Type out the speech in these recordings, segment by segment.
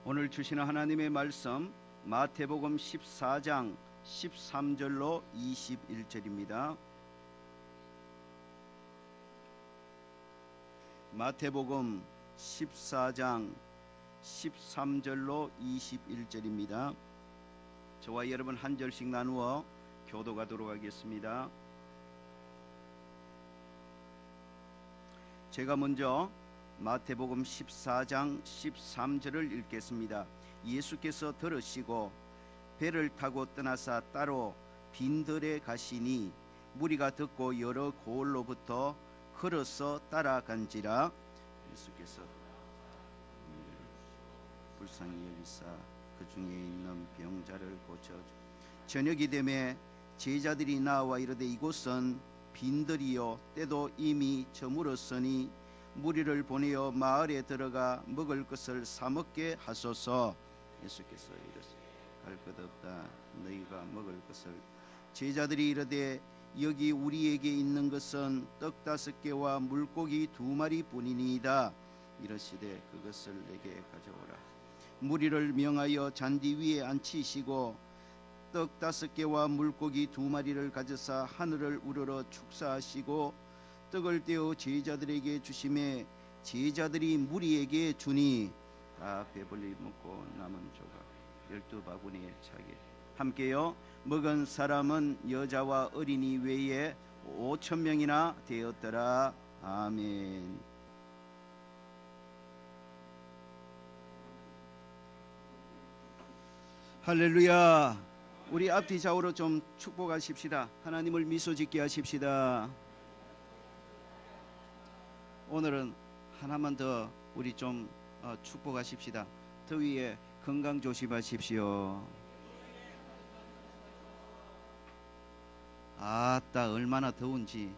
오늘 주시는 하나님의 말씀 마태복음 14장 13절로 21절입니다. 마태복음 14장 13절로 21절입니다. 저와 여러분 한 절씩 나누어 교도하도록 하겠습니다. 제가 먼저 마태복음 14장 13절을 읽겠습니다. 예수께서 들으시고 배를 타고 떠나사 따로 빈들에 가시니 무리가 듣고 여러 고을로부터 걸어서 따라간지라. 예수께서 불쌍히 여기사 그 중에 있는 병자를 고쳐 저녁이 되매 제자들이 나와 이르되 이곳은 빈들이요 때도 이미 저물었으니 무리를 보내어 마을에 들어가 먹을 것을 사 먹게 하소서. 예수께서 이르시되 갈 것 없다 너희가 먹을 것을. 제자들이 이르되 여기 우리에게 있는 것은 떡 5개와 물고기 2마리 뿐이니이다. 이르시되 그것을 내게 가져오라. 무리를 명하여 잔디 위에 앉히시고 떡 5개와 물고기 2마리를 가져사 하늘을 우러러 축사하시고 떡을 떼어 제자들에게 주심에 제자들이 무리에게 주니 다 배불리 먹고 남은 조각 12바구니에 차게. 함께요 먹은 사람은 여자와 어린이 외에 5,000명이나 되었더라. 아멘. 할렐루야. 우리 앞뒤 좌우로 좀 축복하십시다. 하나님을 미소 짓게 하십시다. 오늘은 하나만 더 우리 좀 축복하십시다. 더위에 건강 조심하십시오. 아따 얼마나 더운지.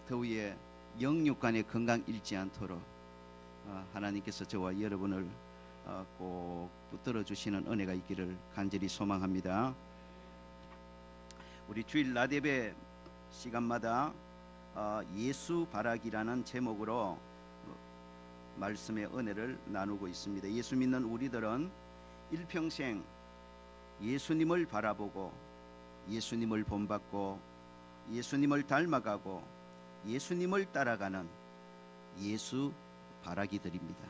더위에 영육간의 건강 잃지 않도록 하나님께서 저와 여러분을 꼭 붙들어 주시는 은혜가 있기를 간절히 소망합니다. 우리 주일 나대배 시간마다 예수 바라기라는 제목으로 말씀의 은혜를 나누고 있습니다. 예수 믿는 우리들은 일평생 예수님을 바라보고 예수님을 본받고 예수님을 닮아가고 예수님을 따라가는 예수 바라기들입니다.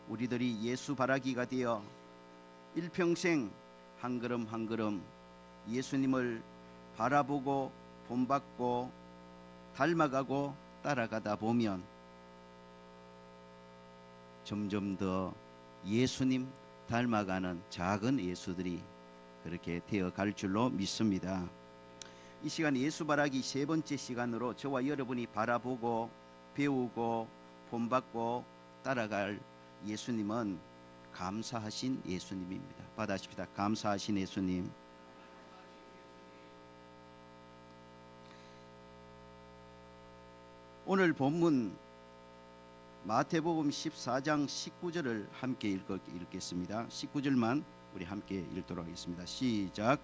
우리들이 예수 바라기가 되어 일평생 한 걸음 한 걸음 예수님을 바라보고 본받고 닮아가고 따라가다 보면 점점 더 예수님 닮아가는 작은 예수들이 그렇게 되어갈 줄로 믿습니다. 이 시간 예수 바라기 3번째 시간으로 저와 여러분이 바라보고 배우고 본받고 따라갈 예수님은 감사하신 예수님입니다. 받아십시다. 감사하신 예수님. 오늘 본문 마태복음 14장 19절을 함께 읽겠습니다. 19절만 우리 함께 읽도록 하겠습니다. 시작.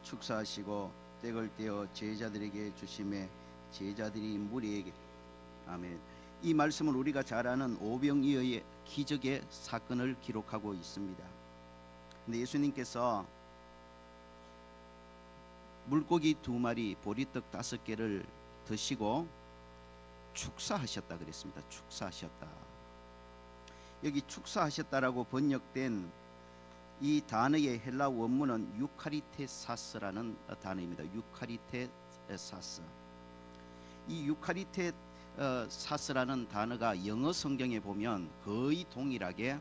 축사하시고 떡을 떼어 제자들에게 주심에 제자들이 무리에게. 아멘. 이 말씀은 우리가 잘 아는 오병이어의 기적의 사건을 기록하고 있습니다. 근데 예수님께서 물고기 2마리 보리떡 5개를 드시고 축사하셨다 그랬습니다. 축사하셨다. 여기 축사하셨다라고 번역된 이 단어의 헬라 원문은 유카리테사스라는 단어입니다. 유카리테사스. 이 유카리테사스라는 단어가 영어 성경에 보면 거의 동일하게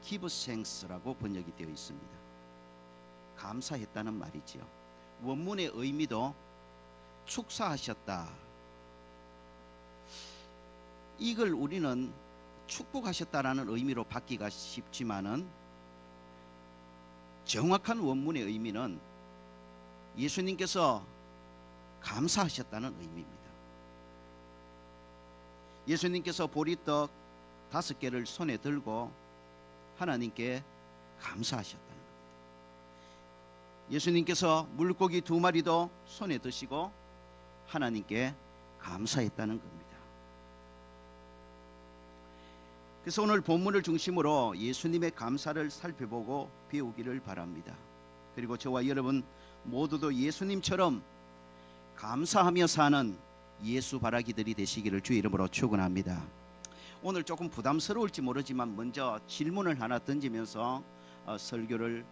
give thanks라고 번역이 되어 있습니다. 감사했다는 말이지요. 원문의 의미도 축사하셨다. 이걸 우리는 축복하셨다라는 의미로 받기가 쉽지만은 정확한 원문의 의미는 예수님께서 감사하셨다는 의미입니다. 예수님께서 보리떡 5개를 손에 들고 하나님께 감사하셨다는 겁니다. 예수님께서 물고기 2마리도 손에 드시고 하나님께 감사했다는 겁니다. 그래서 오늘 본문을 중심으로 예수님의 감사를 살펴보고 배우기를 바랍니다. 그리고 저와 여러분 모두도 예수님처럼 감사하며 사는 예수 바라기들이 되시기를 주의 이름으로 축원합니다. 오늘 조금 부담스러울지 모르지만 먼저 질문을 하나 던지면서 설교를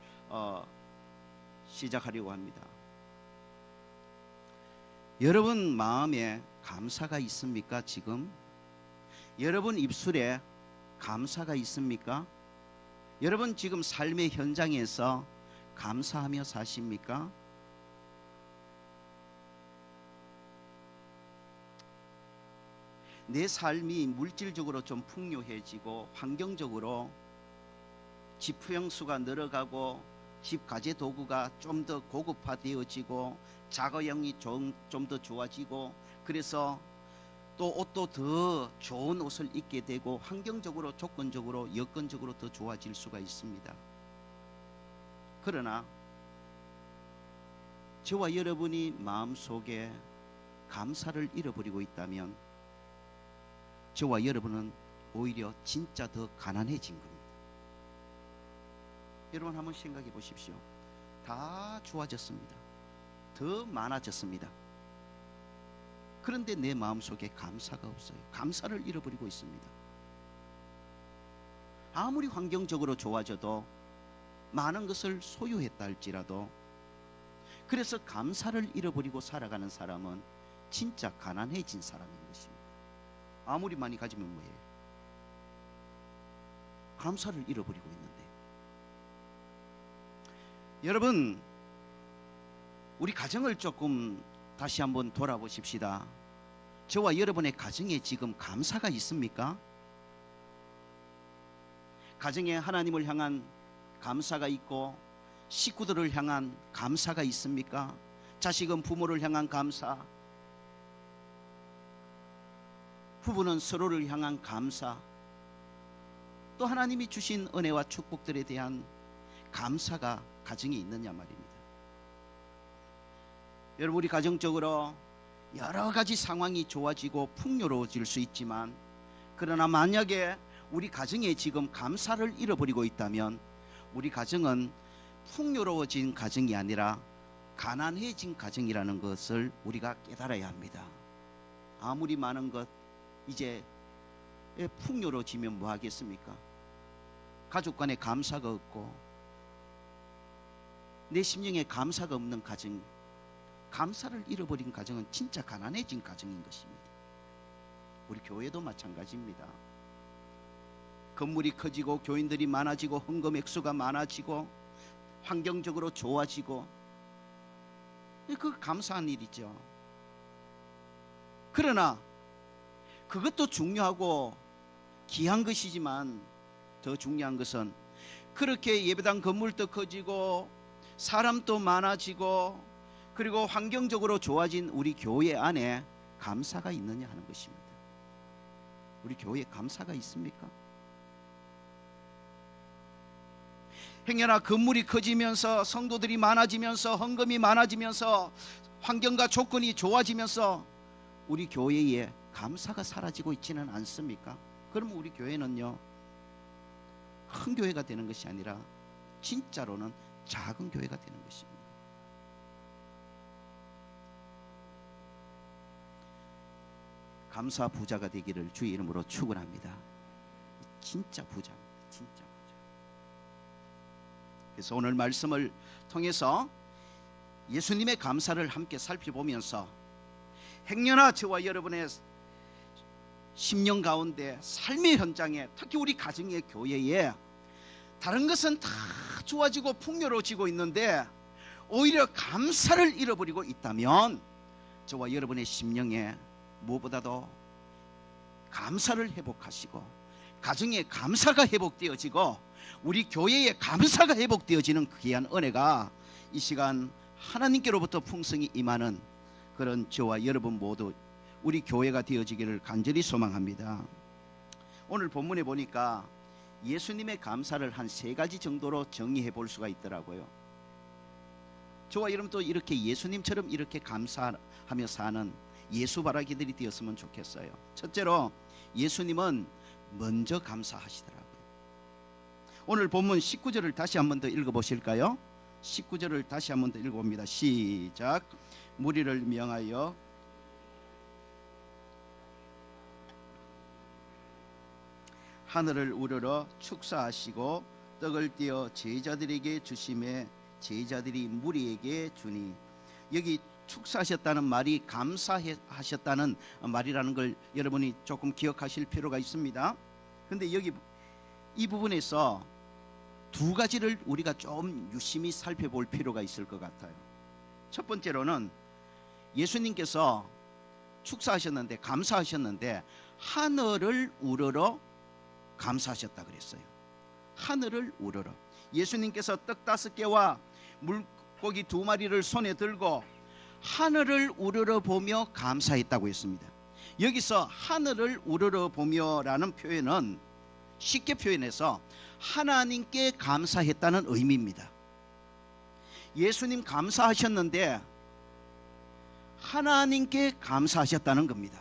시작하려고 합니다. 여러분 마음에 감사가 있습니까? 지금 여러분 입술에 감사가 있습니까? 여러분 지금 삶의 현장에서 감사하며 사십니까? 내 삶이 물질적으로 좀 풍요해지고 환경적으로 집 프형수가 늘어가고 집 가재 도구가 좀 더 고급화되어지고 자가용이 좀 더 좋아지고 그래서 또 옷도 더 좋은 옷을 입게 되고 환경적으로 조건적으로 여건적으로 더 좋아질 수가 있습니다. 그러나 저와 여러분이 마음속에 감사를 잃어버리고 있다면 저와 여러분은 오히려 진짜 더 가난해진 겁니다. 여러분 한번 생각해 보십시오. 다 좋아졌습니다. 더 많아졌습니다. 그런데 내 마음속에 감사가 없어요. 감사를 잃어버리고 있습니다. 아무리 환경적으로 좋아져도 많은 것을 소유했다 할지라도 그래서 감사를 잃어버리고 살아가는 사람은 진짜 가난해진 사람인 것입니다. 아무리 많이 가지면 뭐예요? 감사를 잃어버리고 있는데 여러분 우리 가정을 조금 다시 한번 돌아보십시다. 저와 여러분의 가정에 지금 감사가 있습니까? 가정에 하나님을 향한 감사가 있고 식구들을 향한 감사가 있습니까? 자식은 부모를 향한 감사, 부부는 서로를 향한 감사, 또 하나님이 주신 은혜와 축복들에 대한 감사가 가정에 있느냐 말입니다. 여러분 우리 가정적으로 여러 가지 상황이 좋아지고 풍요로워질 수 있지만 그러나 만약에 우리 가정에 지금 감사를 잃어버리고 있다면 우리 가정은 풍요로워진 가정이 아니라 가난해진 가정이라는 것을 우리가 깨달아야 합니다. 아무리 많은 것 이제 풍요로워지면 뭐 하겠습니까? 가족 간에 감사가 없고 내 심령에 감사가 없는 가정, 감사를 잃어버린 가정은 진짜 가난해진 가정인 것입니다. 우리 교회도 마찬가지입니다. 건물이 커지고 교인들이 많아지고 헌금 액수가 많아지고 환경적으로 좋아지고 그 감사한 일이죠. 그러나 그것도 중요하고 귀한 것이지만 더 중요한 것은 그렇게 예배당 건물도 커지고 사람도 많아지고 그리고 환경적으로 좋아진 우리 교회 안에 감사가 있느냐 하는 것입니다. 우리 교회에 감사가 있습니까? 행여나 건물이 커지면서 성도들이 많아지면서 헌금이 많아지면서 환경과 조건이 좋아지면서 우리 교회에 감사가 사라지고 있지는 않습니까? 그럼 우리 교회는요 큰 교회가 되는 것이 아니라 진짜로는 작은 교회가 되는 것입니다. 감사 부자가 되기를 주의 이름으로 축원합니다. 진짜 부자입니다. 진짜 부자. 그래서 오늘 말씀을 통해서 예수님의 감사를 함께 살펴보면서 행여나 저와 여러분의 심령 가운데 삶의 현장에 특히 우리 가정의 교회에 다른 것은 다 좋아지고 풍요로워지고 있는데 오히려 감사를 잃어버리고 있다면 저와 여러분의 심령에 무엇보다도 감사를 회복하시고 가정에 감사가 회복되어지고 우리 교회에 감사가 회복되어지는 귀한 은혜가 이 시간 하나님께로부터 풍성히 임하는 그런 저와 여러분 모두 우리 교회가 되어지기를 간절히 소망합니다. 오늘 본문에 보니까 예수님의 감사를 한 3가지 정도로 정의해 볼 수가 있더라고요. 저와 여러분도 이렇게 예수님처럼 이렇게 감사하며 사는 예수 바라기들이 되었으면 좋겠어요. 첫째로 예수님은 먼저 감사하시더라고요. 오늘 본문 19절을 다시 한번 더 읽어보실까요? 19절을 다시 한번 더 읽어봅니다. 시작. 무리를 명하여 하늘을 우러러 축사하시고 떡을 떼어 제자들에게 주심에 제자들이 무리에게 주니, 여기 축사하셨다는 말이 감사하셨다는 말이라는 걸 여러분이 조금 기억하실 필요가 있습니다. 근데 여기 이 부분에서 두 가지를 우리가 좀 유심히 살펴볼 필요가 있을 것 같아요. 첫 번째로는 예수님께서 축사하셨는데, 감사하셨는데 하늘을 우러러 감사하셨다 그랬어요. 하늘을 우러러. 예수님께서 떡 5개와 물고기 2마리를 손에 들고 하늘을 우러러 보며 감사했다고 했습니다. 여기서 하늘을 우러러 보며라는 표현은 쉽게 표현해서 하나님께 감사했다는 의미입니다. 예수님 감사하셨는데 하나님께 감사하셨다는 겁니다.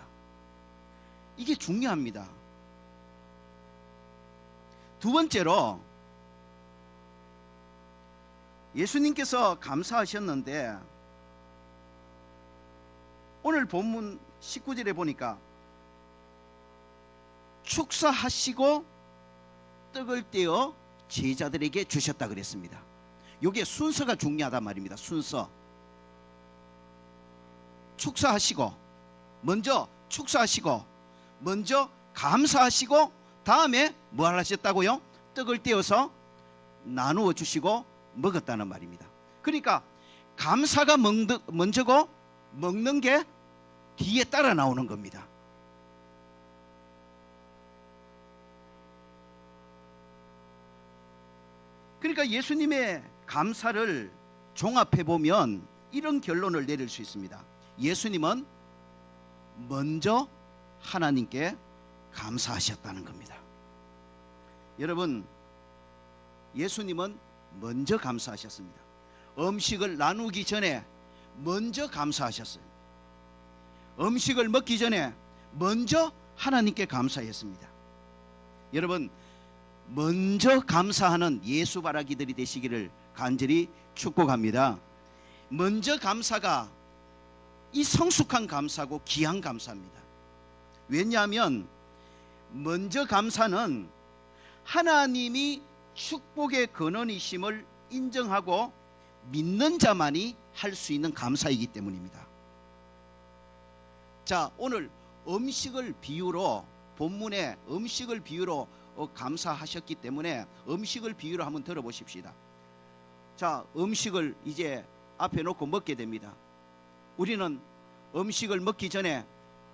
이게 중요합니다. 두 번째로 예수님께서 감사하셨는데 오늘 본문 19절에 보니까 축사하시고 떡을 떼어 제자들에게 주셨다 그랬습니다. 이게 순서가 중요하단 말입니다. 순서. 축사하시고, 먼저 축사하시고, 먼저 감사하시고, 다음에 뭘 하셨다고요? 떡을 떼어서 나누어 주시고 먹었다는 말입니다. 그러니까 감사가 먼저고 먹는 게 뒤에 따라 나오는 겁니다. 그러니까 예수님의 감사를 종합해 보면 이런 결론을 내릴 수 있습니다. 예수님은 먼저 하나님께 감사하셨다는 겁니다. 여러분, 예수님은 먼저 감사하셨습니다. 음식을 나누기 전에 먼저 감사하셨어요. 음식을 먹기 전에 먼저 하나님께 감사했습니다. 여러분, 먼저 감사하는 예수 바라기들이 되시기를 간절히 축복합니다. 먼저 감사가 이 성숙한 감사고 귀한 감사입니다. 왜냐하면 먼저 감사는 하나님이 축복의 근원이심을 인정하고 믿는 자만이 할 수 있는 감사이기 때문입니다. 자, 오늘 음식을 비유로, 본문에 음식을 비유로 감사하셨기 때문에 음식을 비유로 한번 들어보십시다. 자, 음식을 이제 앞에 놓고 먹게 됩니다. 우리는 음식을 먹기 전에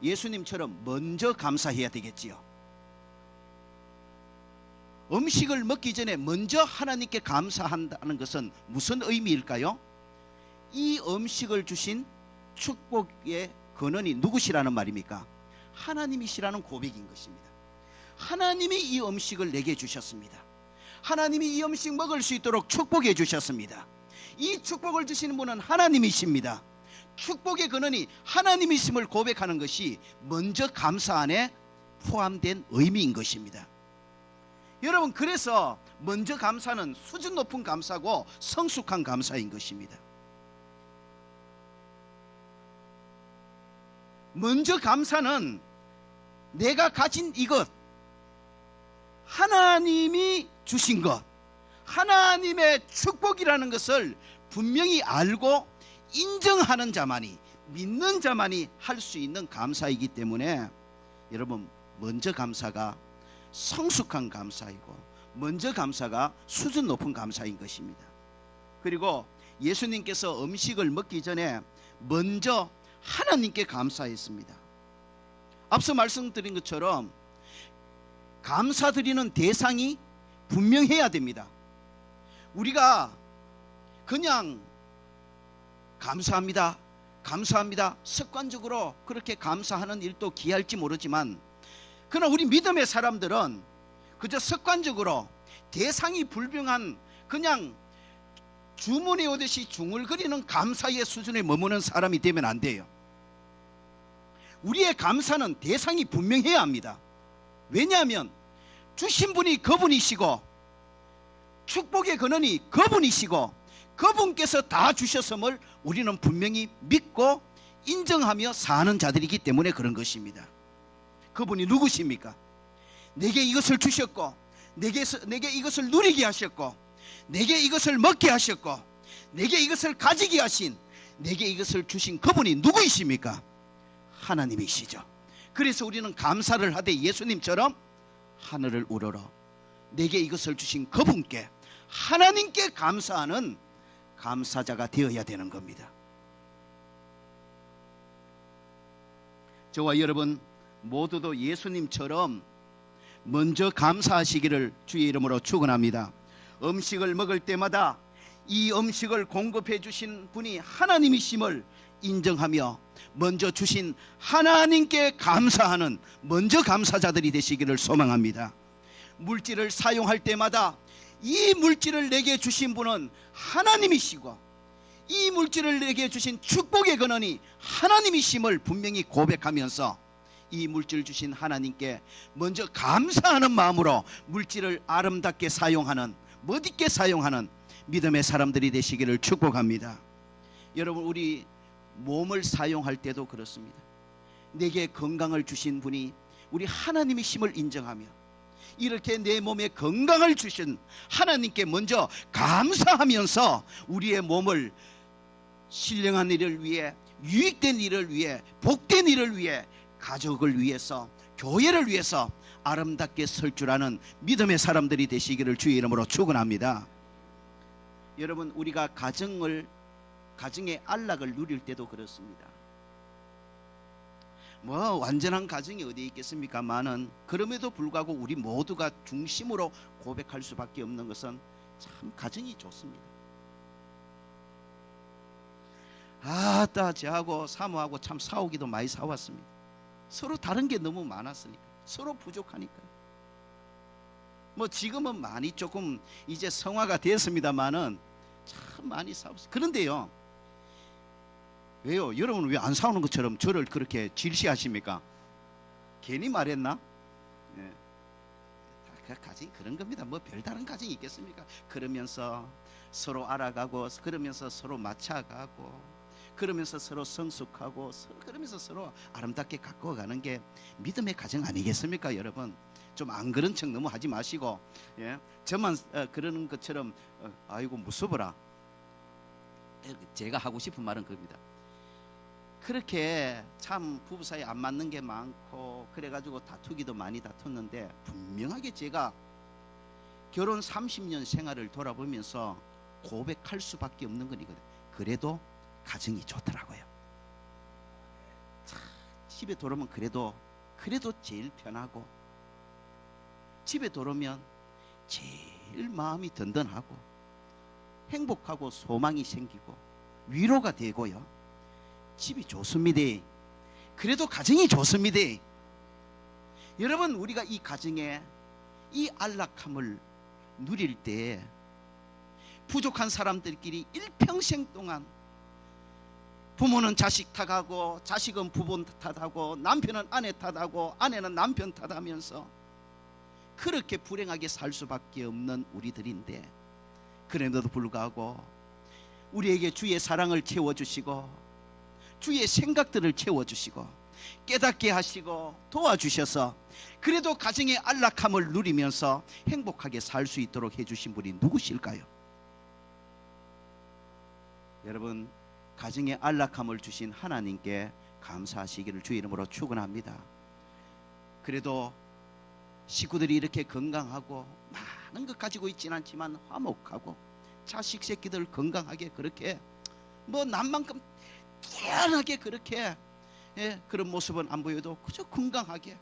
예수님처럼 먼저 감사해야 되겠지요. 음식을 먹기 전에 먼저 하나님께 감사한다는 것은 무슨 의미일까요? 이 음식을 주신 축복의 근원이 누구시라는 말입니까? 하나님이시라는 고백인 것입니다. 하나님이 이 음식을 내게 주셨습니다. 하나님이 이 음식 먹을 수 있도록 축복해 주셨습니다. 이 축복을 주시는 분은 하나님이십니다. 축복의 근원이 하나님이심을 고백하는 것이 먼저 감사 안에 포함된 의미인 것입니다. 여러분, 그래서 먼저 감사는 수준 높은 감사고 성숙한 감사인 것입니다. 먼저 감사는 내가 가진 이것, 하나님이 주신 것, 하나님의 축복이라는 것을 분명히 알고 인정하는 자만이, 믿는 자만이 할 수 있는 감사이기 때문에 여러분, 먼저 감사가 성숙한 감사이고 먼저 감사가 수준 높은 감사인 것입니다. 그리고 예수님께서 음식을 먹기 전에 먼저 하나님께 감사했습니다. 앞서 말씀드린 것처럼 감사드리는 대상이 분명해야 됩니다. 우리가 그냥 감사합니다, 감사합니다 습관적으로 그렇게 감사하는 일도 귀할지 모르지만, 그러나 우리 믿음의 사람들은 그저 습관적으로 대상이 불명한 그냥 주문이 오듯이 중얼거리는 감사의 수준에 머무는 사람이 되면 안 돼요. 우리의 감사는 대상이 분명해야 합니다. 왜냐하면 주신 분이 그분이시고 축복의 근원이 그분이시고 그분께서 다 주셨음을 우리는 분명히 믿고 인정하며 사는 자들이기 때문에 그런 것입니다. 그분이 누구십니까? 내게 이것을 주셨고 내게 이것을 누리게 하셨고 내게 이것을 먹게 하셨고 내게 이것을 가지게 하신 내게 이것을 주신 그분이 누구이십니까? 하나님이시죠. 그래서 우리는 감사를 하되 예수님처럼 하늘을 우러러 내게 이것을 주신 그분께 하나님께 감사하는 감사자가 되어야 되는 겁니다. 저와 여러분 모두도 예수님처럼 먼저 감사하시기를 주의 이름으로 축원합니다. 음식을 먹을 때마다 이 음식을 공급해 주신 분이 하나님이심을 인정하며 먼저 주신 하나님께 감사하는 먼저 감사자들이 되시기를 소망합니다. 물질을 사용할 때마다 이 물질을 내게 주신 분은 하나님이시고 이 물질을 내게 주신 축복의 근원이 하나님이심을 분명히 고백하면서 이 물질 주신 하나님께 먼저 감사하는 마음으로 물질을 아름답게 사용하는 멋있게 사용하는 믿음의 사람들이 되시기를 축복합니다. 여러분 우리 몸을 사용할 때도 그렇습니다. 내게 건강을 주신 분이 우리 하나님이심을 인정하며 이렇게 내 몸에 건강을 주신 하나님께 먼저 감사하면서 우리의 몸을 신령한 일을 위해 유익된 일을 위해 복된 일을 위해 가족을 위해서 교회를 위해서 아름답게 설 줄 아는 믿음의 사람들이 되시기를 주의 이름으로 축원합니다. 여러분 우리가 가정의 안락을 누릴 때도 그렇습니다. 뭐 완전한 가정이 어디 있겠습니까만은 그럼에도 불구하고 우리 모두가 중심으로 고백할 수밖에 없는 것은 참 가정이 좋습니다. 아따 저하고 사모하고 참 싸우기도 많이 싸웠습니다. 서로 다른 게 너무 많았으니까 서로 부족하니까 뭐 지금은 많이 조금 이제 성화가 됐습니다만은 참 많이 싸웠어요. 그런데요 왜요? 여러분 왜 안 싸우는 것처럼 저를 그렇게 질시하십니까? 괜히 말했나? 네. 가정이 그런 겁니다. 뭐 별다른 가정이 있겠습니까? 그러면서 서로 알아가고 그러면서 서로 맞춰가고 그러면서 서로 성숙하고 그러면서 서로 아름답게 가꿔가는 게 믿음의 가정 아니겠습니까? 여러분 좀 안 그런 척 너무 하지 마시고 예? 저만 그러는 것처럼 아이고 무서워라. 제가 하고 싶은 말은 그겁니다. 그렇게 참 부부 사이 안 맞는 게 많고 그래가지고 다투기도 많이 다퉜는데 분명하게 제가 결혼 30년 생활을 돌아보면서 고백할 수밖에 없는 거니거든요. 그래도 가정이 좋더라고요. 참, 집에 돌아오면 그래도 제일 편하고 집에 돌아오면 제일 마음이 든든하고 행복하고 소망이 생기고 위로가 되고요. 집이 좋습니다. 그래도 가정이 좋습니다. 여러분 우리가 이 가정에 이 안락함을 누릴 때 부족한 사람들끼리 일평생 동안 부모는 자식 탓하고 자식은 부모 탓하고 남편은 아내 탓하고 아내는 남편 탓하면서 그렇게 불행하게 살 수밖에 없는 우리들인데 그럼에도 불구하고 우리에게 주의 사랑을 채워주시고 주의 생각들을 채워주시고 깨닫게 하시고 도와주셔서 그래도 가정의 안락함을 누리면서 행복하게 살 수 있도록 해주신 분이 누구실까요? 여러분 가정의 안락함을 주신 하나님께 감사하시기를 주의 이름으로 축원합니다. 그래도 식구들이 이렇게 건강하고 많은 것 가지고 있지는 않지만 화목하고 자식 새끼들 건강하게 그렇게 뭐 남만큼 태연하게 그렇게 그런 모습은 안 보여도 그저 건강하게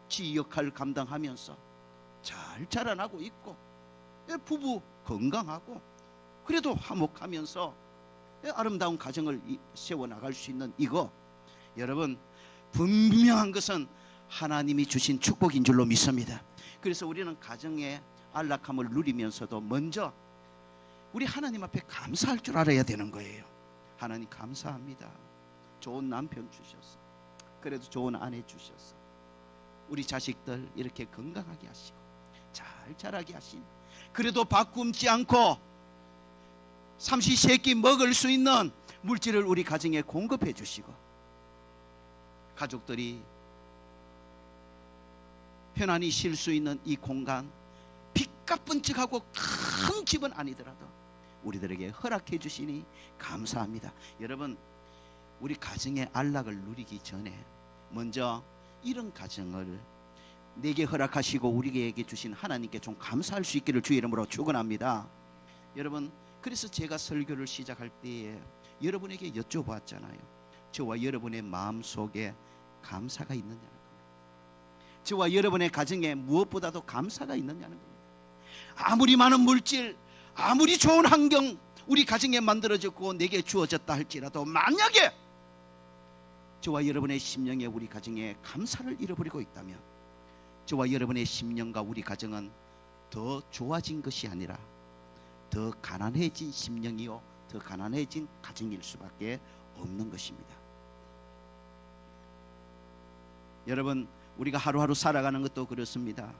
지 역할을 감당하면서 잘 자라나고 있고 부부 건강하고 그래도 화목하면서 아름다운 가정을 세워나갈 수 있는 이거 여러분 분명한 것은 하나님이 주신 축복인 줄로 믿습니다. 그래서 우리는 가정의 안락함을 누리면서도 먼저 우리 하나님 앞에 감사할 줄 알아야 되는 거예요. 하나님 감사합니다. 좋은 남편 주셨어. 그래도 좋은 아내 주셨어. 우리 자식들 이렇게 건강하게 하시고 잘 자라게 하신, 그래도 바꿈지 않고 삼시세끼 먹을 수 있는 물질을 우리 가정에 공급해 주시고, 가족들이 편안히 쉴 수 있는 이 공간, 빚값 번쩍하고 큰 집은 아니더라도 우리들에게 허락해 주시니 감사합니다. 여러분, 우리 가정의 안락을 누리기 전에 먼저 이런 가정을 내게 허락하시고 우리에게 주신 하나님께 좀 감사할 수 있기를 주의 이름으로 축원합니다. 여러분, 그래서 제가 설교를 시작할 때에 여러분에게 여쭤봤잖아요. 저와 여러분의 마음속에 감사가 있느냐는 겁니다. 저와 여러분의 가정에 무엇보다도 감사가 있느냐는 겁니다. 아무리 많은 물질, 아무리 좋은 환경 우리 가정에 만들어졌고 내게 주어졌다 할지라도, 만약에 저와 여러분의 심령에 우리 가정에 감사를 잃어버리고 있다면 저와 여러분의 심령과 우리 가정은 더 좋아진 것이 아니라 더 가난해진 심령이요, 더 가난해진 가정일 수밖에 없는 것입니다. 여러분, 우리가 하루하루 살아가는 것도 그렇습니다.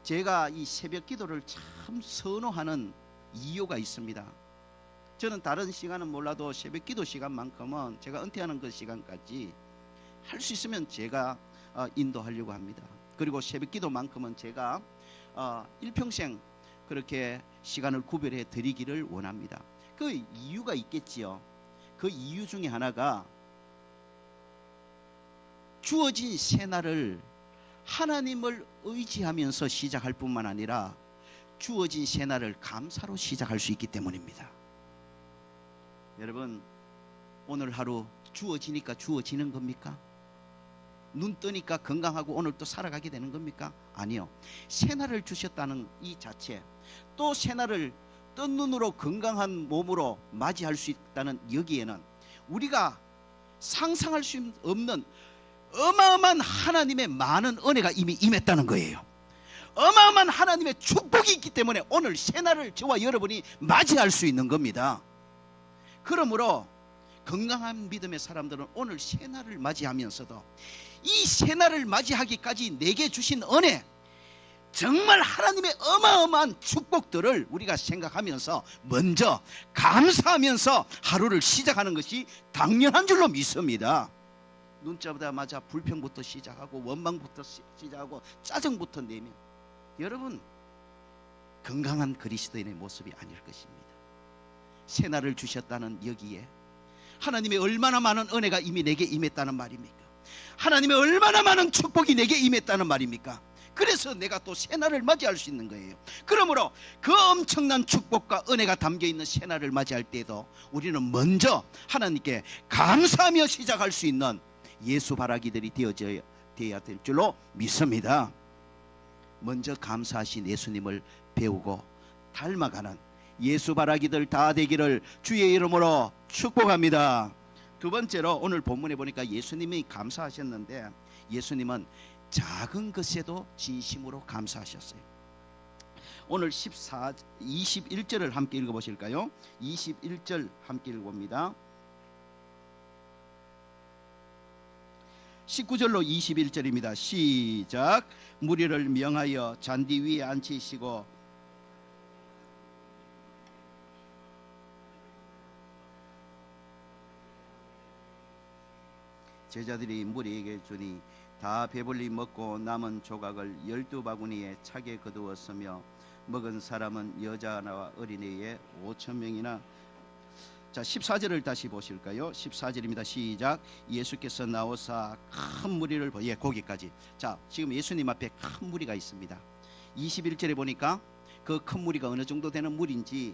제가 이 새벽 기도를 참 선호하는 이유가 있습니다. 저는 다른 시간은 몰라도 새벽 기도 시간만큼은 제가 은퇴하는 그 시간까지 할 수 있으면 제가 인도하려고 합니다. 그리고 새벽 기도만큼은 제가 일평생 그렇게 시간을 구별해 드리기를 원합니다. 그 이유가 있겠지요. 그 이유 중에 하나가 주어진 새날을 하나님을 의지하면서 시작할 뿐만 아니라 주어진 새날을 감사로 시작할 수 있기 때문입니다. 여러분, 오늘 하루 주어지니까 주어지는 겁니까? 눈 뜨니까 건강하고 오늘 또 살아가게 되는 겁니까? 아니요. 새날을 주셨다는 이 자체, 또 새날을 뜬 눈으로 건강한 몸으로 맞이할 수 있다는 여기에는 우리가 상상할 수 없는 어마어마한 하나님의 많은 은혜가 이미 임했다는 거예요. 어마어마한 하나님의 축복이 있기 때문에 오늘 새날을 저와 여러분이 맞이할 수 있는 겁니다. 그러므로 건강한 믿음의 사람들은 오늘 새날을 맞이하면서도 이 새날을 맞이하기까지 내게 주신 은혜, 정말 하나님의 어마어마한 축복들을 우리가 생각하면서 먼저 감사하면서 하루를 시작하는 것이 당연한 줄로 믿습니다. 눈 뜨자마자 불평부터 시작하고 원망부터 시작하고 짜증부터 내면 여러분, 건강한 그리스도인의 모습이 아닐 것입니다. 새날을 주셨다는 여기에 하나님의 얼마나 많은 은혜가 이미 내게 임했다는 말입니까? 하나님의 얼마나 많은 축복이 내게 임했다는 말입니까? 그래서 내가 또 새날을 맞이할 수 있는 거예요. 그러므로 그 엄청난 축복과 은혜가 담겨있는 새날을 맞이할 때에도 우리는 먼저 하나님께 감사하며 시작할 수 있는 예수 바라기들이 되어야 될 줄로 믿습니다. 먼저 감사하신 예수님을 배우고 닮아가는 예수 바라기들 다 되기를 주의 이름으로 축복합니다. 두 번째로 오늘 본문에 보니까 예수님이 감사하셨는데 예수님은 작은 것에도 진심으로 감사하셨어요. 오늘 21절을 함께 읽어보실까요? 21절 함께 읽어봅니다. 19절로 21절입니다. 시작. 무리를 명하여 잔디 위에 앉히시고 제자들이 무리에게 주니 다 배불리 먹고 남은 조각을 12바구니에 차게 거두었으며 먹은 사람은 여자와 어린애에 5,000명이나. 자, 14절을 다시 보실까요? 14절입니다. 시작. 예수께서 나오사 큰 무리를 거기까지. 자, 지금 예수님 앞에 큰 무리가 있습니다. 21절에 보니까 그 큰 무리가 어느 정도 되는 무리인지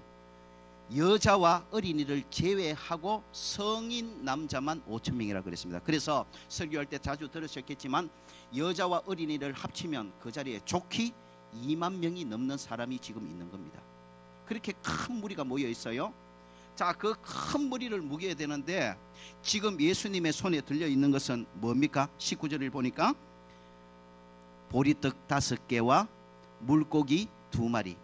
여자와 어린이를 제외하고 성인 남자만 5,000명이라고 그랬습니다. 그래서 설교할 때 자주 들으셨겠지만 여자와 어린이를 합치면 그 자리에 좋게 2만 명이 넘는 사람이 지금 있는 겁니다. 그렇게 큰 무리가 모여 있어요. 자, 그 큰 무리를 묵여야 되는데 지금 예수님의 손에 들려 있는 것은 뭡니까? 19절을 보니까 보리떡 5개와 물고기 2마리.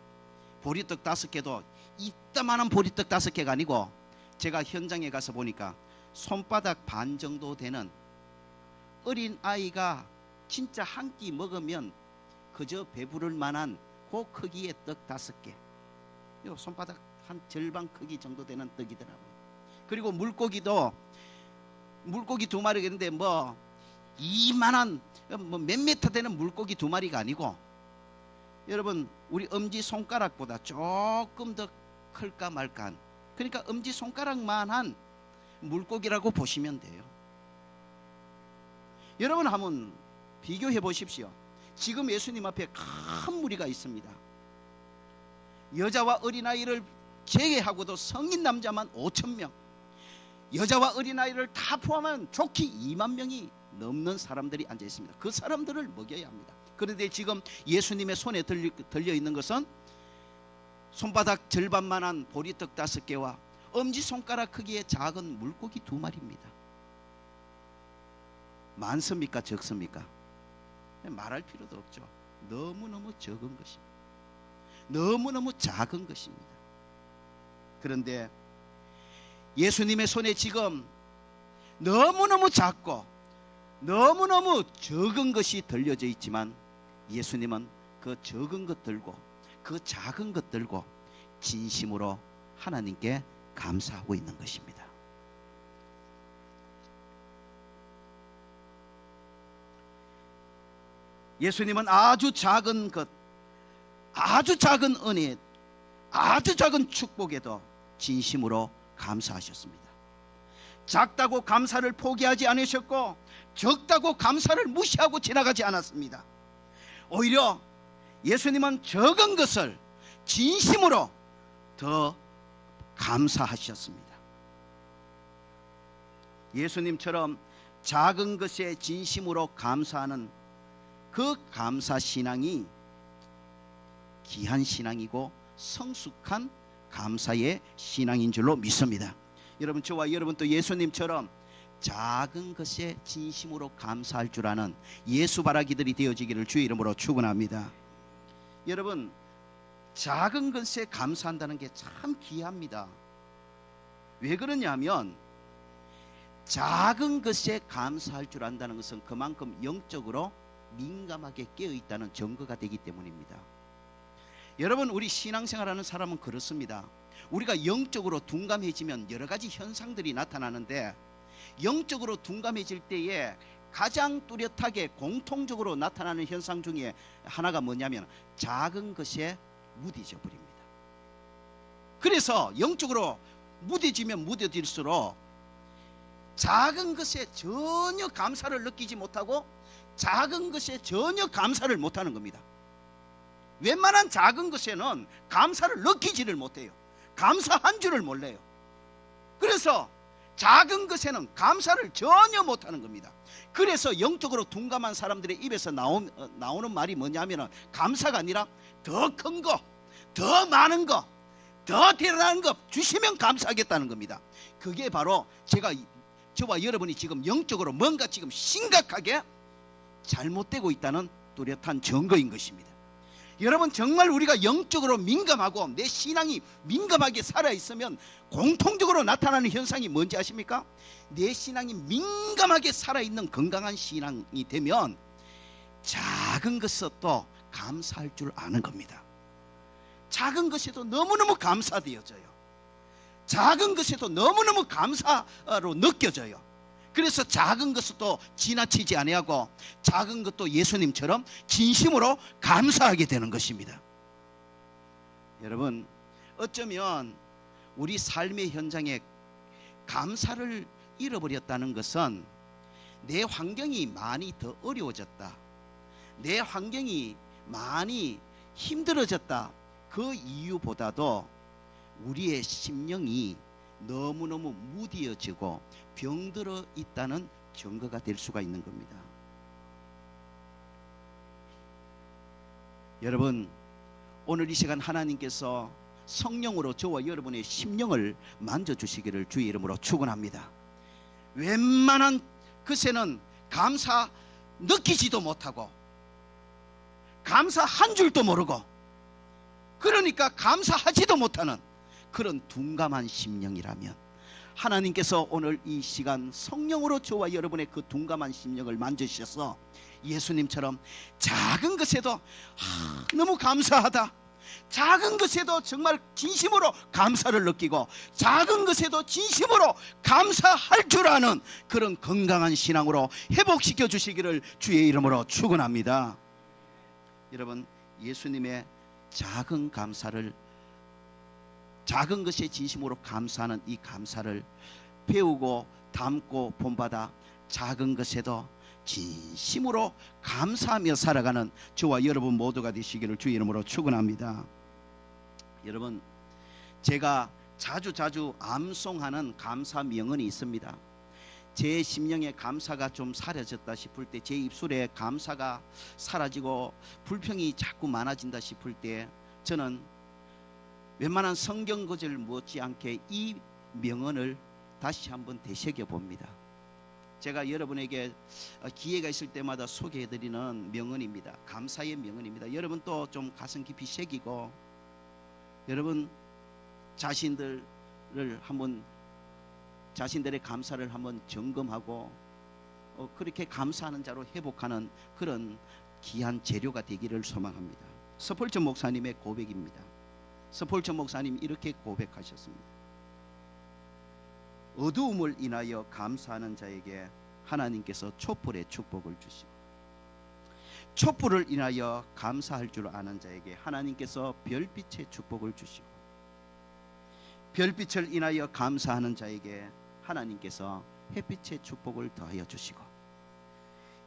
보리떡 5개도 이따만한 보리떡 5개가 아니고 제가 현장에 가서 보니까 손바닥 반 정도 되는 어린 아이가 진짜 한 끼 먹으면 그저 배부를 만한 그 크기의 떡 5개, 요 손바닥 한 절반 크기 정도 되는 떡이더라고요. 그리고 물고기도 물고기 2마리겠는데 뭐 이만한 뭐 몇 미터 되는 물고기 2마리가 아니고 여러분 우리 엄지 손가락보다 조금 더 클까 말까, 그러니까 엄지 손가락만한 물고기라고 보시면 돼요. 여러분 한번 비교해 보십시오. 지금 예수님 앞에 큰 무리가 있습니다. 여자와 어린아이를 제외하고도 성인 남자만 5,000명, 여자와 어린아이를 다 포함하면 좋게 2만 명이 넘는 사람들이 앉아 있습니다. 그 사람들을 먹여야 합니다. 그런데 지금 예수님의 손에 들려 있는 것은 손바닥 절반만한 보리떡 5개와 엄지손가락 크기의 작은 물고기 2마리입니다. 많습니까? 적습니까? 말할 필요도 없죠. 너무너무 적은 것입니다. 너무너무 작은 것입니다. 그런데 예수님의 손에 지금 너무너무 작고 너무너무 적은 것이 들려져 있지만 예수님은 그 적은 것 들고 그 작은 것 들고 진심으로 하나님께 감사하고 있는 것입니다. 예수님은 아주 작은 것, 아주 작은 은혜, 아주 작은 축복에도 진심으로 감사하셨습니다. 작다고 감사를 포기하지 않으셨고 적다고 감사를 무시하고 지나가지 않았습니다. 오히려 예수님은 적은 것을 진심으로 더 감사하셨습니다. 예수님처럼 작은 것에 진심으로 감사하는 그 감사 신앙이 귀한 신앙이고 성숙한 감사의 신앙인 줄로 믿습니다. 여러분, 저와 여러분 또 예수님처럼 작은 것에 진심으로 감사할 줄 아는 예수 바라기들이 되어지기를 주의 이름으로 축원합니다. 여러분, 작은 것에 감사한다는 게 참 귀합니다. 왜 그러냐면 작은 것에 감사할 줄 안다는 것은 그만큼 영적으로 민감하게 깨어있다는 증거가 되기 때문입니다. 여러분, 우리 신앙생활하는 사람은 그렇습니다. 우리가 영적으로 둔감해지면 여러 가지 현상들이 나타나는데 영적으로 둔감해질 때에 가장 뚜렷하게 공통적으로 나타나는 현상 중에 하나가 뭐냐면 작은 것에 무뎌져 버립니다. 그래서 영적으로 무뎌지면 무뎌질수록 작은 것에 전혀 감사를 느끼지 못하고 작은 것에 전혀 감사를 못하는 겁니다. 웬만한 작은 것에는 감사를 느끼지를 못해요. 감사한 줄을 몰라요. 그래서 작은 것에는 감사를 전혀 못하는 겁니다. 그래서 영적으로 둔감한 사람들의 입에서 나오는 말이 뭐냐면 감사가 아니라 더 큰 거, 더 많은 거, 더 대단한 거 주시면 감사하겠다는 겁니다. 그게 바로 저와 여러분이 지금 영적으로 뭔가 지금 심각하게 잘못되고 있다는 뚜렷한 증거인 것입니다. 여러분, 정말 우리가 영적으로 민감하고 내 신앙이 민감하게 살아있으면 공통적으로 나타나는 현상이 뭔지 아십니까? 내 신앙이 민감하게 살아있는 건강한 신앙이 되면 작은 것에도 감사할 줄 아는 겁니다. 작은 것에도 너무너무 감사되어져요. 작은 것에도 너무너무 감사로 느껴져요. 그래서 작은 것도 지나치지 아니하고 작은 것도 예수님처럼 진심으로 감사하게 되는 것입니다. 여러분, 어쩌면 우리 삶의 현장에 감사를 잃어버렸다는 것은 내 환경이 많이 더 어려워졌다, 내 환경이 많이 힘들어졌다, 그 이유보다도 우리의 심령이 너무너무 무뎌지고 병들어 있다는 증거가 될 수가 있는 겁니다. 여러분, 오늘 이 시간 하나님께서 성령으로 저와 여러분의 심령을 만져주시기를 주의 이름으로 축원합니다. 웬만한 것에는 감사 느끼지도 못하고 감사한 줄도 모르고 그러니까 감사하지도 못하는 그런 둔감한 심령이라면 하나님께서 오늘 이 시간 성령으로 저와 여러분의 그 둔감한 심령을 만져주셔서 예수님처럼 작은 것에도 너무 감사하다, 작은 것에도 정말 진심으로 감사를 느끼고 작은 것에도 진심으로 감사할 줄 아는 그런 건강한 신앙으로 회복시켜 주시기를 주의 이름으로 축원합니다. 여러분, 예수님의 작은 감사를, 작은 것에 진심으로 감사하는 이 감사를 배우고 담고 본받아 작은 것에도 진심으로 감사하며 살아가는 저와 여러분 모두가 되시기를 주의 이름으로 축원합니다. 여러분, 제가 자주 암송하는 감사 명언이 있습니다. 제 심령에 감사가 좀 사라졌다 싶을 때, 제 입술에 감사가 사라지고 불평이 자꾸 많아진다 싶을 때 저는 웬만한 성경 구절 못지않게 이 명언을 다시 한번 되새겨 봅니다. 제가 여러분에게 기회가 있을 때마다 소개해드리는 명언입니다. 감사의 명언입니다. 여러분 또 좀 가슴 깊이 새기고 여러분 자신들을 한번, 자신들의 감사를 한번 점검하고 그렇게 감사하는 자로 회복하는 그런 귀한 재료가 되기를 소망합니다. 서폴천 목사님의 고백입니다. 서폴천 목사님 이렇게 고백하셨습니다. 어두움을 인하여 감사하는 자에게 하나님께서 촛불의 축복을 주시고, 촛불을 인하여 감사할 줄 아는 자에게 하나님께서 별빛의 축복을 주시고, 별빛을 인하여 감사하는 자에게 하나님께서 햇빛의 축복을 더하여 주시고,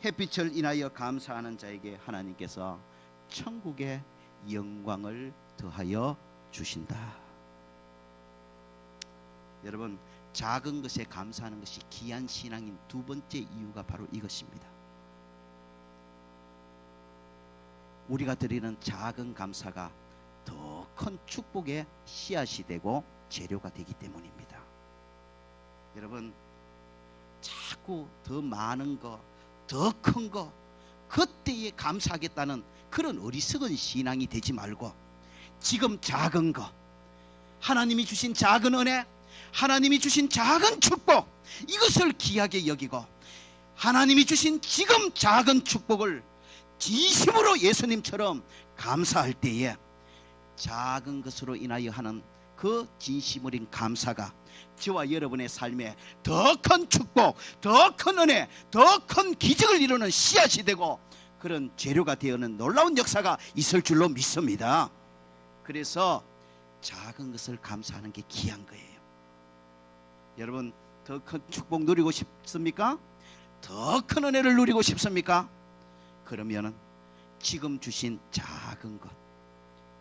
햇빛을 인하여 감사하는 자에게 하나님께서 천국의 영광을 더하여 주신다. 여러분, 작은 것에 감사하는 것이 귀한 신앙인 두 번째 이유가 바로 이것입니다. 우리가 드리는 작은 감사가 더 큰 축복의 씨앗이 되고 재료가 되기 때문입니다. 여러분, 자꾸 더 많은 거, 더 큰 거, 그때에 감사하겠다는 그런 어리석은 신앙이 되지 말고 지금 작은 거, 하나님이 주신 작은 은혜, 하나님이 주신 작은 축복, 이것을 귀하게 여기고 하나님이 주신 지금 작은 축복을 진심으로 예수님처럼 감사할 때에 작은 것으로 인하여 하는 그 진심 어린 감사가 저와 여러분의 삶에 더 큰 축복, 더 큰 은혜, 더 큰 기적을 이루는 씨앗이 되고 그런 재료가 되어는 놀라운 역사가 있을 줄로 믿습니다. 그래서 작은 것을 감사하는 게 귀한 거예요. 여러분, 더 큰 축복 누리고 싶습니까? 더 큰 은혜를 누리고 싶습니까? 그러면은 지금 주신 작은 것,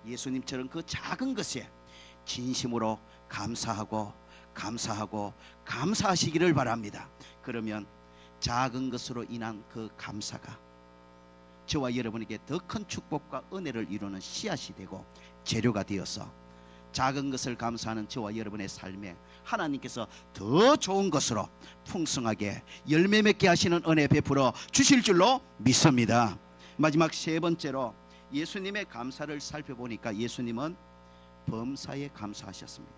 예수님처럼 그 작은 것에 진심으로 감사하고 감사하시기를 바랍니다. 그러면 작은 것으로 인한 그 감사가 저와 여러분에게 더 큰 축복과 은혜를 이루는 씨앗이 되고 재료가 되어서 작은 것을 감사하는 저와 여러분의 삶에 하나님께서 더 좋은 것으로 풍성하게 열매 맺게 하시는 은혜 베풀어 주실 줄로 믿습니다. 마지막 세 번째로 예수님의 감사를 살펴보니까 예수님은 범사에 감사하셨습니다.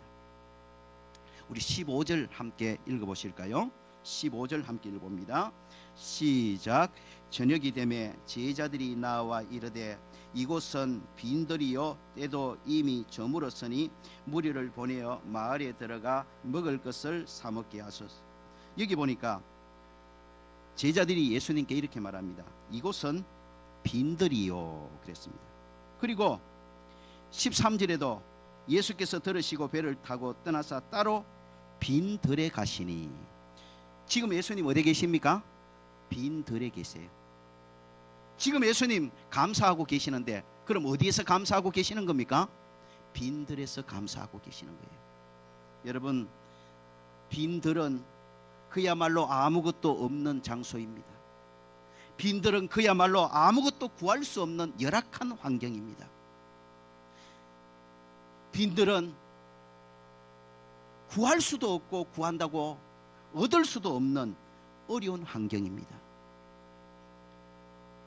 우리 15절 함께 읽어보실까요? 15절 함께 읽어봅니다. 시작. 저녁이 되매 제자들이 나와 이르되 이곳은 빈들이요 때도 이미 저물었으니 무리를 보내어 마을에 들어가 먹을 것을 사 먹게 하소서. 여기 보니까 제자들이 예수님께 이렇게 말합니다. 이곳은 빈들이요 그랬습니다. 그리고 13절에도 예수께서 들으시고 배를 타고 떠나사 따로 빈들에 가시니, 지금 예수님 어디 계십니까? 빈들에 계세요. 지금 예수님 감사하고 계시는데 그럼 어디에서 감사하고 계시는 겁니까? 빈들에서 감사하고 계시는 거예요. 여러분, 빈들은 그야말로 아무것도 없는 장소입니다. 빈들은 그야말로 아무것도 구할 수 없는 열악한 환경입니다. 빈들은 구할 수도 없고 구한다고 얻을 수도 없는 어려운 환경입니다.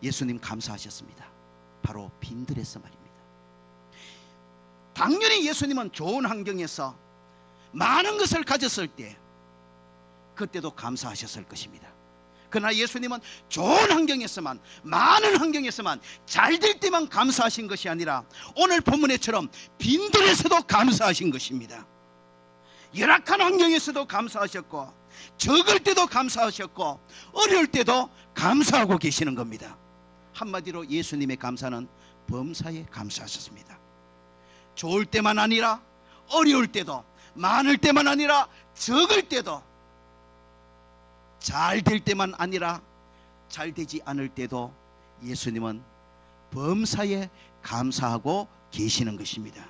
예수님 감사하셨습니다. 바로 빈들에서 말입니다. 당연히 예수님은 좋은 환경에서 많은 것을 가졌을 때 그때도 감사하셨을 것입니다. 그러나 예수님은 좋은 환경에서만, 많은 환경에서만, 잘 될 때만 감사하신 것이 아니라 오늘 본문에처럼 빈들에서도 감사하신 것입니다. 열악한 환경에서도 감사하셨고, 적을 때도 감사하셨고, 어려울 때도 감사하고 계시는 겁니다. 한마디로 예수님의 감사는 범사에 감사하셨습니다. 좋을 때만 아니라 어려울 때도, 많을 때만 아니라 적을 때도, 잘 될 때만 아니라 잘 되지 않을 때도 예수님은 범사에 감사하고 계시는 것입니다.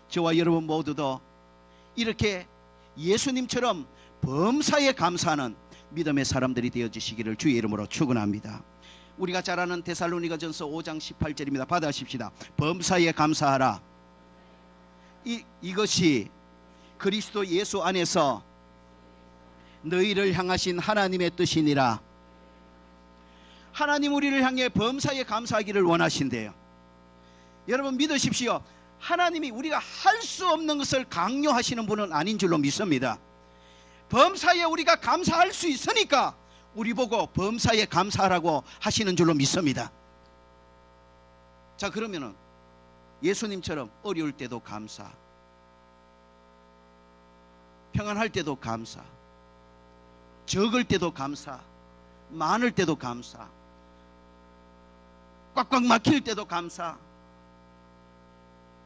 저와 여러분 모두도 이렇게 예수님처럼 범사에 감사하는 믿음의 사람들이 되어주시기를 주의 이름으로 축원합니다. 우리가 잘 아는 데살로니가전서 5장 18절입니다. 받아십시다. 범사에 감사하라. 이것이 그리스도 예수 안에서 너희를 향하신 하나님의 뜻이니라. 하나님 우리를 향해 범사에 감사하기를 원하신대요. 여러분 믿으십시오. 하나님이 우리가 할 수 없는 것을 강요하시는 분은 아닌 줄로 믿습니다. 범사에 우리가 감사할 수 있으니까 우리 보고 범사에 감사하라고 하시는 줄로 믿습니다. 자, 그러면은 예수님처럼 어려울 때도 감사, 평안할 때도 감사, 적을 때도 감사, 많을 때도 감사, 꽉꽉 막힐 때도 감사,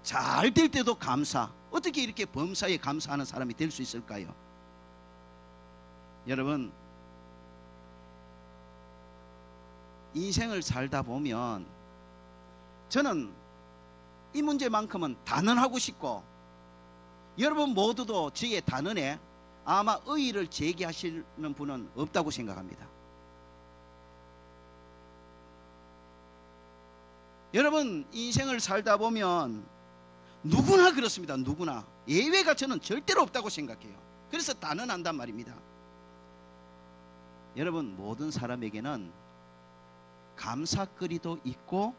잘 될 때도 감사. 어떻게 이렇게 범사에 감사하는 사람이 될 수 있을까요? 여러분, 인생을 살다 보면 저는 이 문제만큼은 단언하고 싶고, 여러분 모두도 저의 단언에 아마 의의를 제기하시는 분은 없다고 생각합니다. 여러분, 인생을 살다 보면 누구나 그렇습니다. 누구나. 예외가 저는 절대로 없다고 생각해요. 그래서 단언한단 말입니다. 여러분, 모든 사람에게는 감사거리도 있고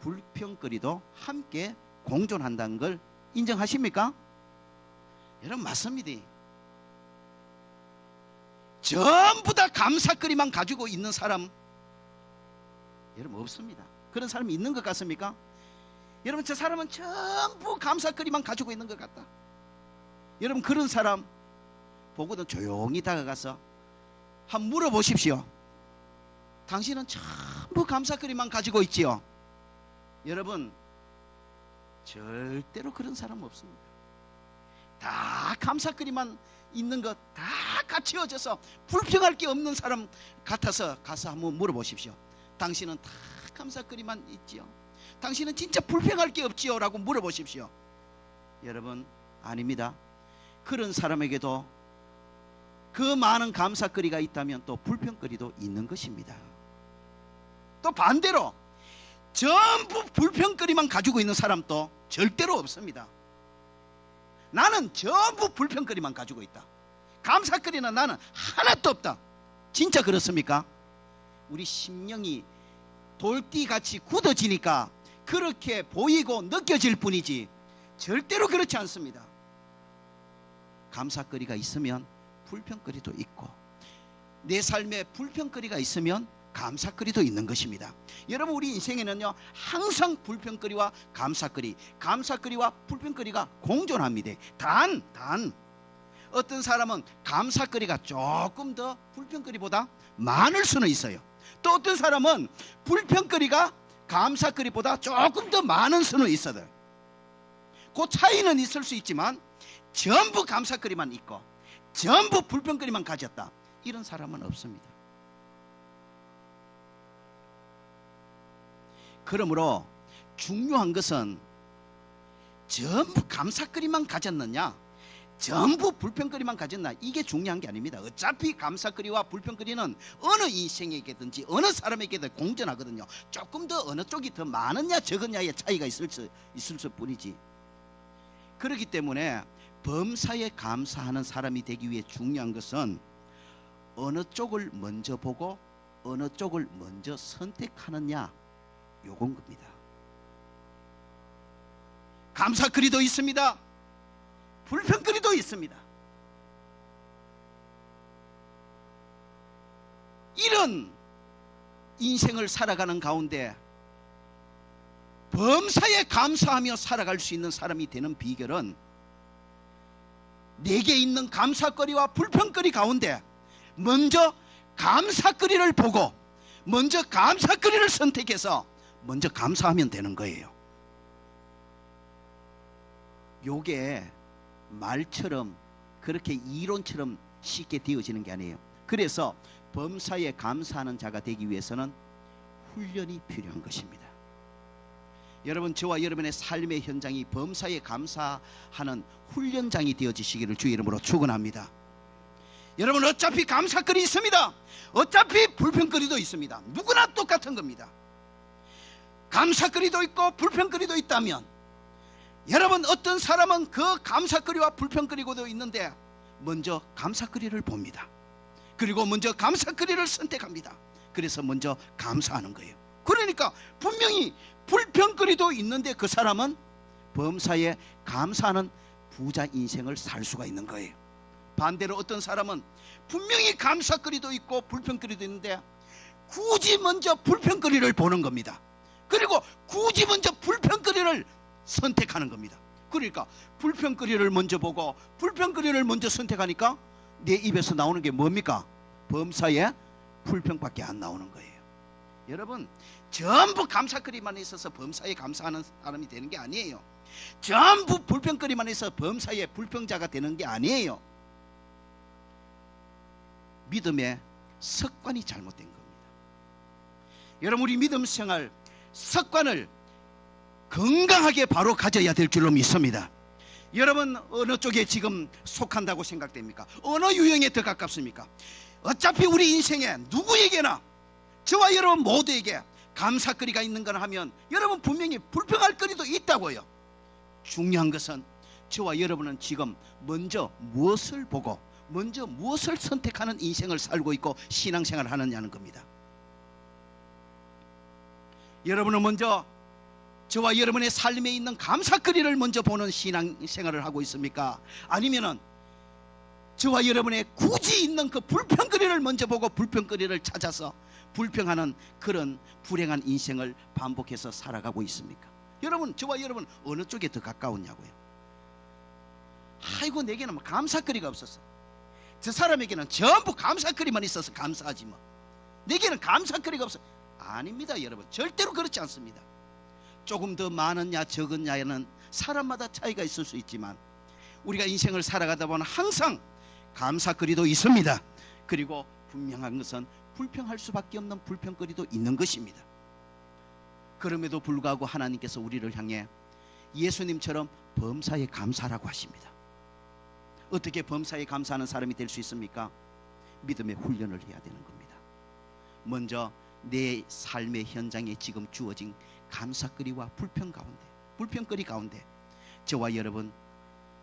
불평거리도 함께 공존한다는 걸 인정하십니까? 여러분, 맞습니다. 전부 다 감사거리만 가지고 있는 사람 여러분 없습니다. 그런 사람이 있는 것 같습니까? 여러분, 저 사람은 전부 감사거리만 가지고 있는 것 같다. 여러분, 그런 사람 보고도 조용히 다가가서 한번 물어보십시오. 당신은 전부 감사거리만 가지고 있지요? 여러분, 절대로 그런 사람 없습니다. 다 감사거리만 있는 것 다 갖추어져서 불평할 게 없는 사람 같아서 가서 한번 물어보십시오. 당신은 다 감사거리만 있지요? 당신은 진짜 불평할 게 없지요? 라고 물어보십시오. 여러분, 아닙니다. 그런 사람에게도 그 많은 감사거리가 있다면 또 불평거리도 있는 것입니다. 또 반대로 전부 불평거리만 가지고 있는 사람도 절대로 없습니다. 나는 전부 불평거리만 가지고 있다. 감사거리는 나는 하나도 없다. 진짜 그렇습니까? 우리 심령이 돌띠같이 굳어지니까 그렇게 보이고 느껴질 뿐이지 절대로 그렇지 않습니다. 감사거리가 있으면 불평거리도 있고, 내 삶에 불평거리가 있으면 감사거리도 있는 것입니다. 여러분, 우리 인생에는요 항상 불평거리와 감사거리, 감사거리와 불평거리가 공존합니다. 단 어떤 사람은 감사거리가 조금 더 불평거리보다 많을 수는 있어요. 또 어떤 사람은 불평거리가 감사거리보다 조금 더 많은 수는 있어요. 그 차이는 있을 수 있지만 전부 감사거리만 있고 전부 불평거리만 가졌다, 이런 사람은 없습니다. 그러므로 중요한 것은 전부 감사거리만 가졌느냐, 전부 불평거리만 가졌나, 이게 중요한 게 아닙니다. 어차피 감사거리와 불평거리는 어느 인생에게든지 어느 사람에게든 공존하거든요. 조금 더 어느 쪽이 더 많으냐 적었냐의 차이가 있을 뿐이지. 그렇기 때문에 범사에 감사하는 사람이 되기 위해 중요한 것은 어느 쪽을 먼저 보고 어느 쪽을 먼저 선택하느냐, 요건 겁니다. 감사거리도 있습니다. 불평거리도 있습니다. 이런 인생을 살아가는 가운데 범사에 감사하며 살아갈 수 있는 사람이 되는 비결은 내게 있는 감사거리와 불평거리 가운데 먼저 감사거리를 보고 먼저 감사거리를 선택해서 먼저 감사하면 되는 거예요. 요게 말처럼 그렇게 이론처럼 쉽게 되어지는 게 아니에요. 그래서 범사에 감사하는 자가 되기 위해서는 훈련이 필요한 것입니다. 여러분, 저와 여러분의 삶의 현장이 범사에 감사하는 훈련장이 되어지시기를 주의 이름으로 축원합니다. 여러분, 어차피 감사거리 있습니다. 어차피 불평거리도 있습니다. 누구나 똑같은 겁니다. 감사거리도 있고 불평거리도 있다면 여러분, 어떤 사람은 그 감사거리와 불평거리도 있는데 먼저 감사거리를 봅니다. 그리고 먼저 감사거리를 선택합니다. 그래서 먼저 감사하는 거예요. 그러니까 분명히 불평거리도 있는데 그 사람은 범사에 감사하는 부자 인생을 살 수가 있는 거예요. 반대로 어떤 사람은 분명히 감사거리도 있고 불평거리도 있는데 굳이 먼저 불평거리를 보는 겁니다. 그리고 굳이 먼저 불평거리를 선택하는 겁니다. 그러니까 불평거리를 먼저 보고 불평거리를 먼저 선택하니까 내 입에서 나오는 게 뭡니까? 범사에 불평밖에 안 나오는 거예요. 여러분, 전부 감사거리만 있어서 범사에 감사하는 사람이 되는 게 아니에요. 전부 불평거리만 있어서 범사에 불평자가 되는 게 아니에요. 믿음의 습관이 잘못된 겁니다. 여러분, 우리 믿음 생활 습관을 건강하게 바로 가져야 될 줄로 믿습니다. 여러분, 어느 쪽에 지금 속한다고 생각됩니까? 어느 유형에 더 가깝습니까? 어차피 우리 인생에 누구에게나 저와 여러분 모두에게 감사거리가 있는 걸 하면 여러분 분명히 불평할 거리도 있다고요. 중요한 것은 저와 여러분은 지금 먼저 무엇을 보고 먼저 무엇을 선택하는 인생을 살고 있고 신앙생활을 하느냐는 겁니다. 여러분은 먼저 저와 여러분의 삶에 있는 감사거리를 먼저 보는 신앙생활을 하고 있습니까? 아니면은 저와 여러분의 굳이 있는 그 불평거리를 먼저 보고 불평거리를 찾아서 불평하는 그런 불행한 인생을 반복해서 살아가고 있습니까? 여러분, 저와 여러분 어느 쪽에 더 가까웠냐고요? 아이고, 내게는 뭐 감사거리가 없었어. 저 사람에게는 전부 감사거리만 있어서 감사하지 뭐. 내게는 감사거리가 없어. 아닙니다, 여러분. 절대로 그렇지 않습니다. 조금 더 많으냐 적으냐에는 사람마다 차이가 있을 수 있지만 우리가 인생을 살아가다 보면 항상 감사거리도 있습니다. 그리고 분명한 것은 불평할 수밖에 없는 불평거리도 있는 것입니다. 그럼에도 불구하고 하나님께서 우리를 향해 예수님처럼 범사에 감사라고 하십니다. 어떻게 범사에 감사하는 사람이 될 수 있습니까? 믿음의 훈련을 해야 되는 겁니다. 먼저 내 삶의 현장에 지금 주어진 감사거리와 불평거리 가운데 저와 여러분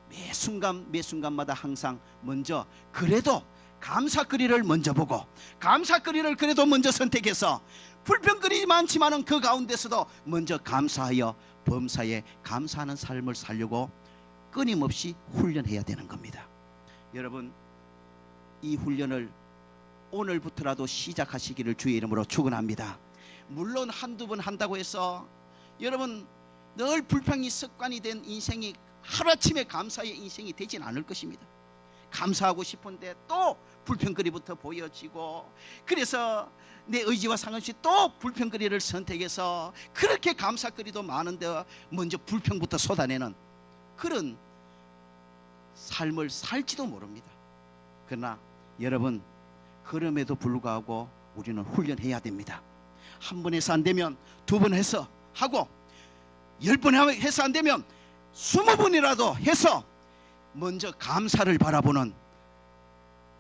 매 순간마다 항상 먼저 그래도 감사거리를 먼저 보고 감사거리를 그래도 먼저 선택해서 불평거리 많지만은 그 가운데서도 먼저 감사하여 범사에 감사하는 삶을 살려고 끊임없이 훈련해야 되는 겁니다. 여러분, 이 훈련을 오늘부터라도 시작하시기를 주의 이름으로 축원합니다. 물론 한두 번 한다고 해서 여러분 늘 불평이 습관이 된 인생이 하루아침에 감사의 인생이 되진 않을 것입니다. 감사하고 싶은데 또 불평거리부터 보여지고 그래서 내 의지와 상관없이 또 불평거리를 선택해서 그렇게 감사거리도 많은데 먼저 불평부터 쏟아내는 그런 삶을 살지도 모릅니다. 그러나 여러분, 그럼에도 불구하고 우리는 훈련해야 됩니다. 한 번 해서 안 되면 두 번 해서 하고 10번 해서 안 되면 20번이라도 해서 먼저 감사를 바라보는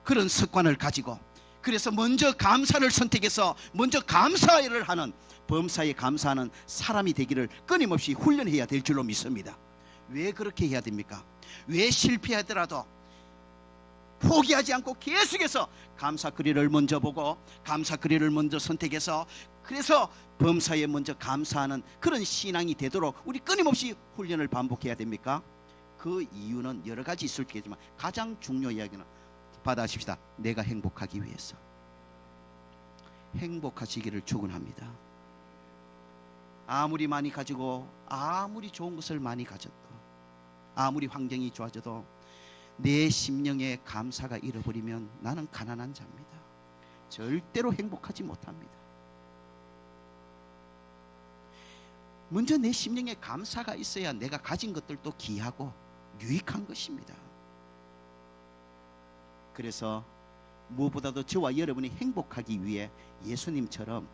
그런 습관을 가지고 그래서 먼저 감사를 선택해서 먼저 감사를 하는 범사에 감사하는 사람이 되기를 끊임없이 훈련해야 될 줄로 믿습니다. 왜 그렇게 해야 됩니까? 왜 실패하더라도 포기하지 않고 계속해서 감사거리를 먼저 보고 감사거리를 먼저 선택해서 그래서 범사에 먼저 감사하는 그런 신앙이 되도록 우리 끊임없이 훈련을 반복해야 됩니까? 그 이유는 여러 가지 있을 테지만 가장 중요한 이야기는 받아십시다. 내가 행복하기 위해서. 행복하시기를 축원합니다. 아무리 많이 가지고 아무리 좋은 것을 많이 가져도 아무리 환경이 좋아져도 내 심령의 감사가 잃어버리면 나는 가난한 자입니다. 절대로 행복하지 못합니다. 먼저 내 심령에 감사가 있어야 내가 가진 것들도 귀하고 유익한 것입니다. 그래서 무엇보다도 저와 여러분이 행복하기 위해 예수님처럼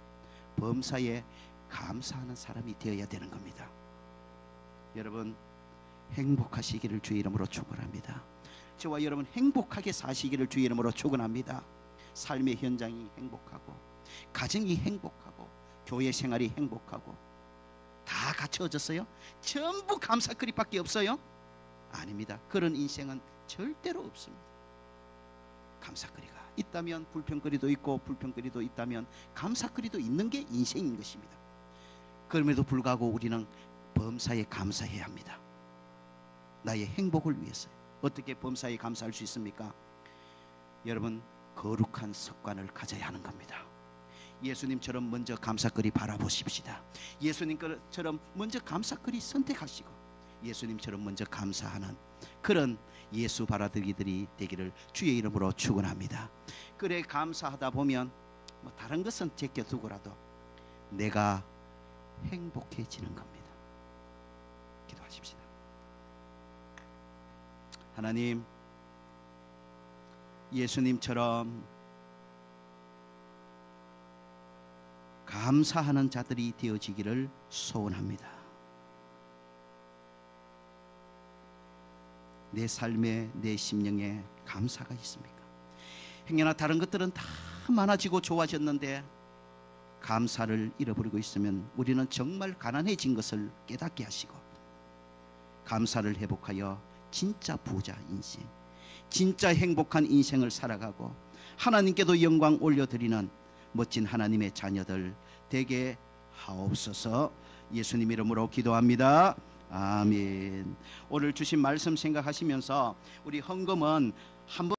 범사에 감사하는 사람이 되어야 되는 겁니다. 여러분 행복하시기를 주의 이름으로 축원합니다. 저와 여러분 행복하게 사시기를 주의 이름으로 축원합니다. 삶의 현장이 행복하고 가정이 행복하고 교회 생활이 행복하고 다 갖춰졌어요? 전부 감사거리밖에 없어요? 아닙니다. 그런 인생은 절대로 없습니다. 감사거리가 있다면 불평거리도 있고 불평거리도 있다면 감사거리도 있는 게 인생인 것입니다. 그럼에도 불구하고 우리는 범사에 감사해야 합니다. 나의 행복을 위해서요. 어떻게 범사에 감사할 수 있습니까? 여러분 거룩한 습관을 가져야 하는 겁니다. 예수님처럼 먼저 감사거리 바라보십시다. 예수님처럼 먼저 감사거리 선택하시고 예수님처럼 먼저 감사하는 그런 예수 바라들이들이 되기를 주의 이름으로 축원합니다. 그래 감사하다 보면 뭐 다른 것은 제껴두고라도 내가 행복해지는 겁니다. 기도하십시다. 하나님, 예수님처럼 감사하는 자들이 되어지기를 소원합니다. 내 삶에 내 심령에 감사가 있습니까? 행여나 다른 것들은 다 많아지고 좋아졌는데 감사를 잃어버리고 있으면 우리는 정말 가난해진 것을 깨닫게 하시고 감사를 회복하여 진짜 부자 인생, 진짜 행복한 인생을 살아가고 하나님께도 영광 올려드리는 멋진 하나님의 자녀들 되게 하옵소서. 예수님 이름으로 기도합니다. 아멘. 오늘 주신 말씀 생각하시면서 우리 헌금은 한번